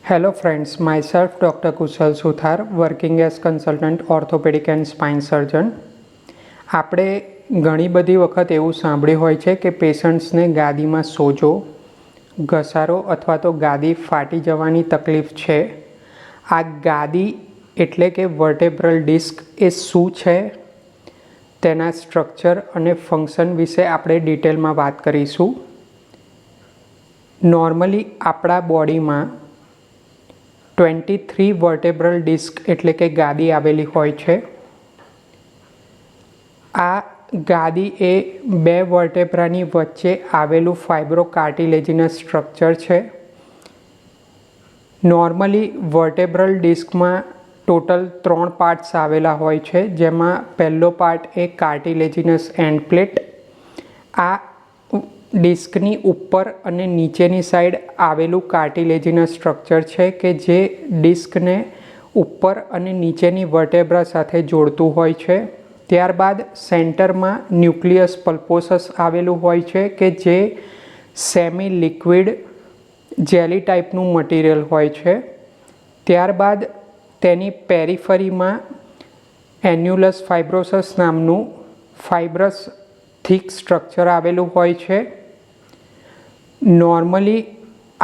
Hello friends, myself Dr. Kushal Suthar, working as consultant orthopedic and spine surgeon. આપણે ઘણી બધી વખત એવું સાંભળ્યું હોય છે કે પેશન્ટ્સને ગાદીમાં સોજો, ઘસારો અથવા તો ગાદી ફાટી જવાની તકલીફ છે. આ ગાદી એટલે કે વર્ટેબ્રલ ડિસ્ક એ શું છે, તેના સ્ટ્રક્ચર અને ફંક્શન વિશે આપણે ડિટેલમાં વાત કરીશું. નોર્મલી આપણા બોડીમાં 23 વર્ટેબ્રલ ડિસ્ક એટલે કે ગાદી આવેલી હોય છે. આ ગાદી એ બે વર્ટેબ્રાની વચ્ચે આવેલું ફાઇબ્રોકાર્ટિલેજિનસ સ્ટ્રક્ચર છે. નોર્મલી વર્ટેબ્રલ ડિસ્કમાં ટોટલ 3 પાર્ટ્સ આવેલા હોય છે, જેમાં પહેલો part A cartilaginous and plate. આ ડિસ્કની ઉપર અને નીચેની સાઈડ આવેલું કાર્ટિલેજિનસ સ્ટ્રક્ચર છે કે જે ડિસ્કને ઉપર અને નીચેની વર્ટેબ્રા સાથે જોડતું હોય છે. ત્યારબાદ સેન્ટરમાં ન્યુક્લિયસ પલ્પોસસ આવેલું હોય છે કે જે સેમી લિક્વિડ જેલી ટાઈપનું મટીરિયલ હોય છે. ત્યારબાદ તેની પેરિફરીમાં એન્યુલસ ફાઇબ્રોસસ નામનું ફાઇબ્રસ થિક સ્ટ્રક્ચર આવેલું હોય છે. નોર્મલી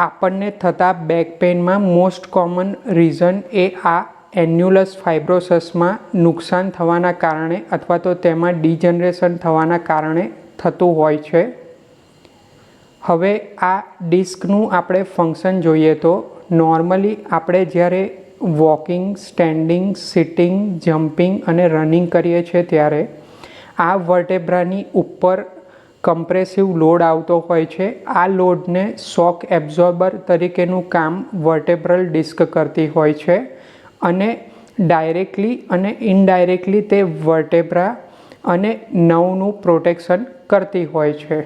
આપણને થતા બેક પેઇનમાં મોસ્ટ કોમન રીઝન એ આ એન્યુલસ ફાઇબ્રોસસમાં નુકસાન થવાના કારણે અથવા તો તેમાં ડિજનરેશન થવાના કારણે થતું હોય છે. હવે આ ડિસ્કનું આપણે ફંક્શન જોઈએ તો નોર્મલી આપણે જ્યારે વોકિંગ, સ્ટેન્ડિંગ, સિટિંગ, જમ્પિંગ અને રનિંગ કરીએ છીએ ત્યારે આ વર્ટેબ્રાની ઉપર કમ્પ્રેસિવ લોડ આવતો હોય છે. આ લોડને શોક એબ્ઝોર્બર તરીકેનું કામ વર્ટેબ્રલ ડિસ્ક કરતી હોય છે અને ડાયરેક્ટલી અને ઇનડાયરેક્ટલી તે વર્ટેબ્રા અને નર્વનું પ્રોટેક્શન કરતી હોય છે.